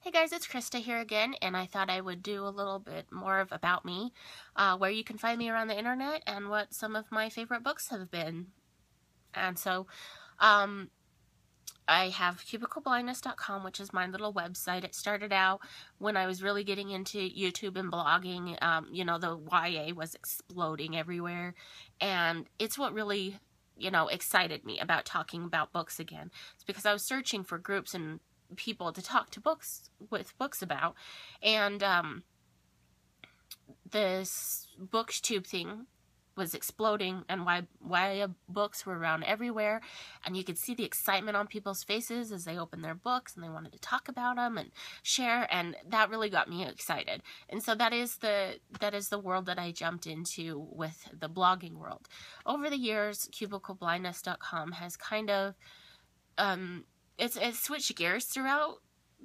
Hey guys, it's Krista here again, and I thought I would do a little bit more of About Me, where you can find me around the internet and what some of my favorite books have been. And so, um, I have cubicleblindness.com, which is my little website. It started out when I was really getting into YouTube and blogging. The YA was exploding everywhere, and it's what really, excited me about talking about books again. It's because I was searching for groups and people to talk to books about, and this booktube thing was exploding, and why books were around everywhere, and you could see the excitement on people's faces as they opened their books and they wanted to talk about them and share, and that really got me excited. And so that is the world that I jumped into with the blogging world. Over the years, cubicleblindness.com has kind of it's switched gears throughout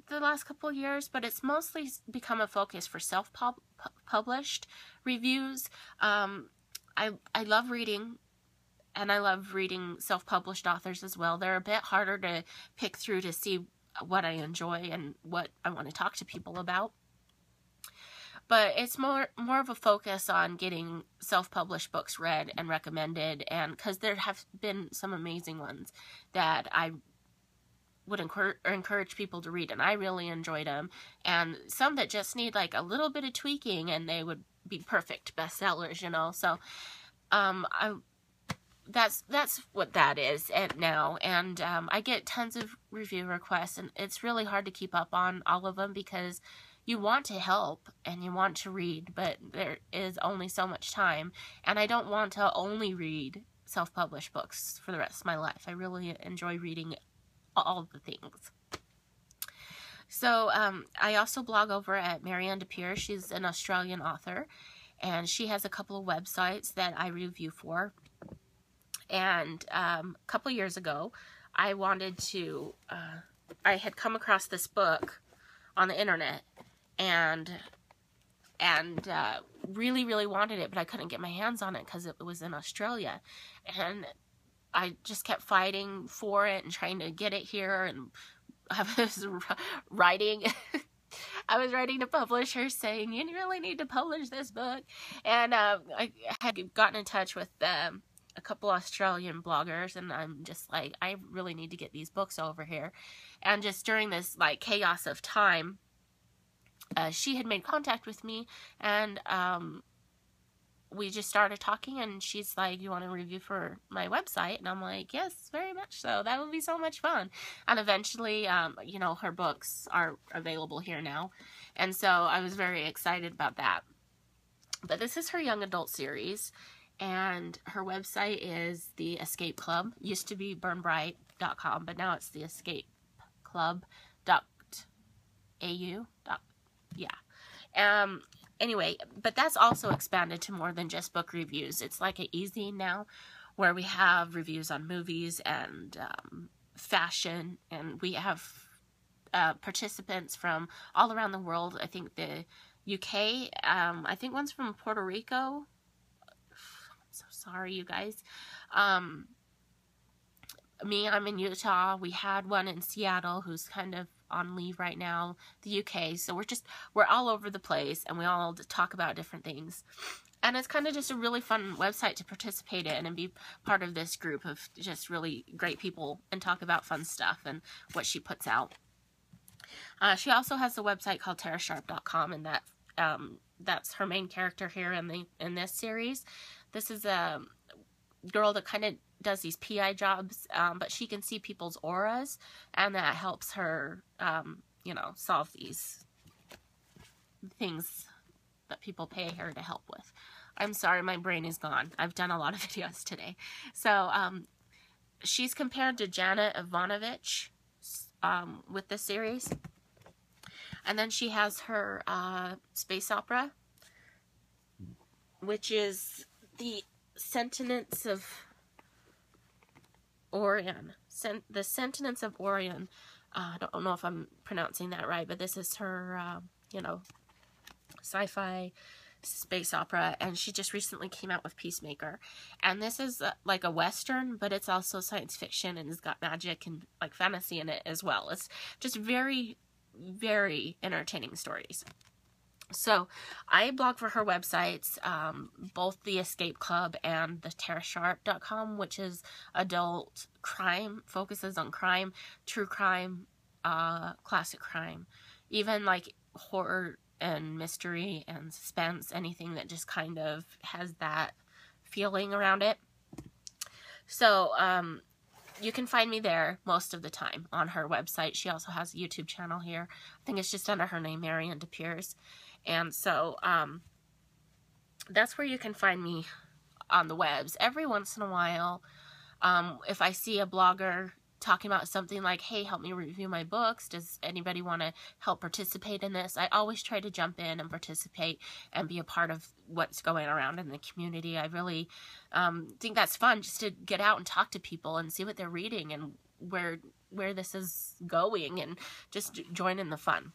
the last couple of years, but it's mostly become a focus for self-published reviews. I love reading, and I love reading self-published authors as well. They're a bit harder to pick through to see what I enjoy and what I want to talk to people about. But it's more of a focus on getting self-published books read and recommended, and because there have been some amazing ones that I would encourage people to read, and I really enjoyed them, and some that just need like a little bit of tweaking and they would be perfect bestsellers, so that's what that is now. And I get tons of review requests, and it's really hard to keep up on all of them because you want to help and you want to read, but there is only so much time, and I don't want to only read self-published books for the rest of my life. I really enjoy reading all the things. So I also blog over at Marianne DePere. She's an Australian author, and she has a couple of websites that I review for. And a couple of years ago, I had come across this book on the internet, and really, really wanted it, but I couldn't get my hands on it because it was in Australia. And I just kept fighting for it and trying to get it here, and I was writing to publishers saying, you really need to publish this book. And I had gotten in touch with a couple Australian bloggers, and I'm just like, I really need to get these books over here. And just during this like chaos of time, she had made contact with me, and we just started talking, and she's like, you want to review for my website? And I'm like, yes, very much so. That would be so much fun. And eventually, her books are available here now. And so I was very excited about that. But this is her young adult series, and her website is The Escape Club. Used to be burnbright.com, but now it's The Escape Club.au. Yeah. Anyway, but that's also expanded to more than just book reviews. It's like an easy now, where we have reviews on movies and fashion, and we have participants from all around the world. I think the UK, I think one's from Puerto Rico. I'm so sorry, you guys. I'm in Utah. We had one in Seattle who's kind of on leave right now, the UK. So we're all over the place, and we all talk about different things. And it's kind of just a really fun website to participate in and be part of this group of just really great people and talk about fun stuff and what she puts out. She also has a website called TaraSharp.com, and that's her main character here in this series. This is a girl that kind of does these PI jobs, but she can see people's auras, and that helps her, solve these things that people pay her to help with. I'm sorry, my brain is gone. I've done a lot of videos today. So, she's compared to Janet Ivanovich, with this series. And then she has her, space opera, which is The Sentinels of Orion. The Sentinels of Orion. I don't know if I'm pronouncing that right, but this is her, sci-fi space opera, and she just recently came out with Peacemaker. And this is like a Western, but it's also science fiction, and it's got magic and like fantasy in it as well. It's just very, very entertaining stories. So I blog for her websites, both the Escape Club and the TaraSharp.com, which is adult crime, focuses on crime, true crime, classic crime, even like horror and mystery and suspense, anything that just kind of has that feeling around it. So you can find me there most of the time on her website. She also has a YouTube channel here. I think it's just under her name, Marianne DePiers. And so that's where you can find me on the webs. Every once in a while, if I see a blogger talking about something like, hey, help me review my books, does anybody want to help participate in this? I always try to jump in and participate and be a part of what's going around in the community. I really think that's fun, just to get out and talk to people and see what they're reading and where this is going, and just join in the fun.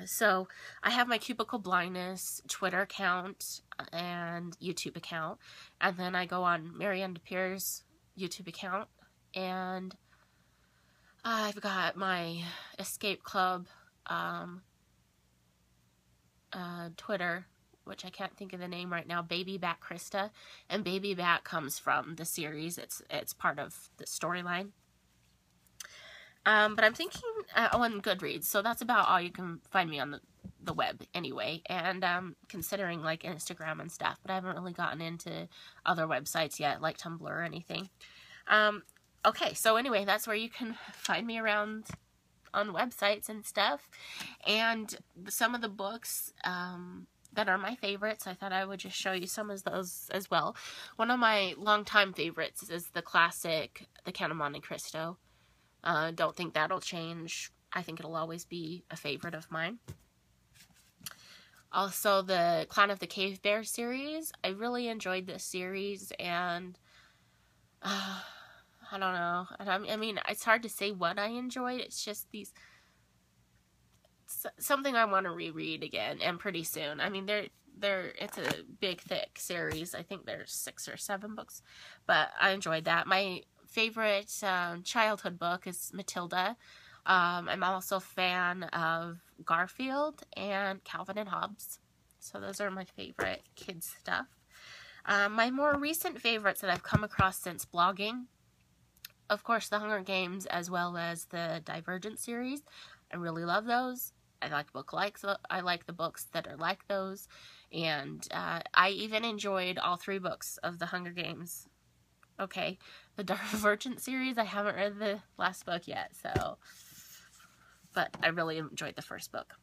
So I have my Cubicle Blindness Twitter account and YouTube account, and then I go on Marianne DePiers' YouTube account, and I've got my Escape Club Twitter, which I can't think of the name right now, Baby Bat Krista, and Baby Bat comes from the series. It's part of the storyline. But I'm thinking on Goodreads, so that's about all you can find me on the web anyway, and considering like Instagram and stuff, but I haven't really gotten into other websites yet, like Tumblr or anything. Okay, so anyway, that's where you can find me around on websites and stuff, and some of the books that are my favorites, I thought I would just show you some of those as well. One of my longtime favorites is the classic, The Count of Monte Cristo. Don't think that'll change. I think it'll always be a favorite of mine. Also, the Clan of the Cave Bear series. I really enjoyed this series, and I don't know. I mean, it's hard to say what I enjoyed. It's just something I want to reread again, and pretty soon. I mean, it's a big, thick series. I think there's 6 or 7 books, but I enjoyed that. My favorite childhood book is Matilda. I'm also a fan of Garfield and Calvin and Hobbes. So those are my favorite kids stuff. My more recent favorites that I've come across since blogging, of course, The Hunger Games, as well as the Divergent series. I really love those. I like the books that are like those. And I even enjoyed all 3 books of The Hunger Games. Okay, the Divergent series, I haven't read the last book yet, but I really enjoyed the first book.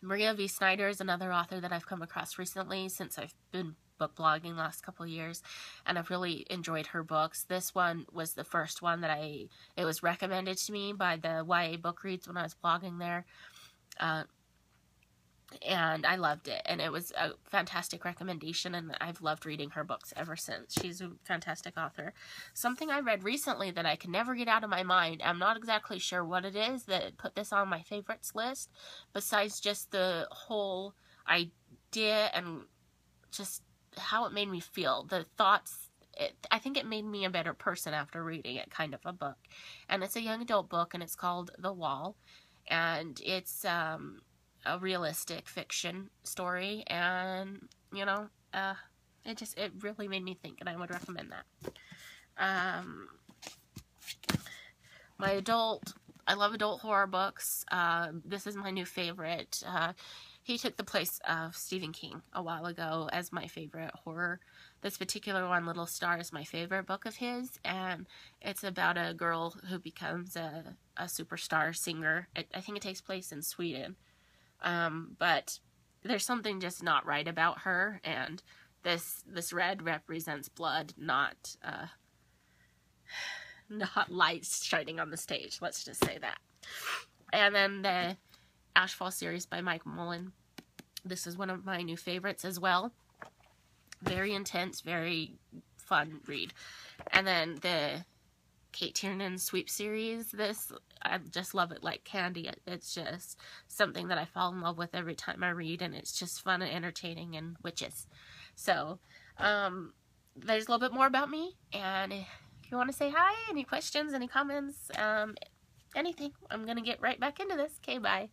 Maria V. Snyder is another author that I've come across recently since I've been book blogging the last couple of years, and I've really enjoyed her books. This one was the first one that it was recommended to me by the YA Book Reads when I was blogging there. And I loved it, and it was a fantastic recommendation, and I've loved reading her books ever since. She's a fantastic author. Something I read recently that I can never get out of my mind, I'm not exactly sure what it is that put this on my favorites list, besides just the whole idea and just how it made me feel, the thoughts. I think it made me a better person after reading it, kind of a book. And it's a young adult book, and it's called The Wall, and it's a realistic fiction story, and you know, it really made me think, and I would recommend that. I love adult horror books. This is my new favorite. He took the place of Stephen King a while ago as my favorite horror. This particular one, Little Star, is my favorite book of his, and it's about a girl who becomes a superstar singer. I think it takes place in Sweden. But there's something just not right about her, and this red represents blood, not lights shining on the stage. Let's just say that. And then the Ashfall series by Mike Mullen. This is one of my new favorites as well. Very intense, very fun read. And then the Kate Tiernan Sweep series, I just love it like candy. It's just something that I fall in love with every time I read, and it's just fun and entertaining, and witches. So, there's a little bit more about me, and if you want to say hi, any questions, any comments, anything. I'm going to get right back into this. Okay, bye.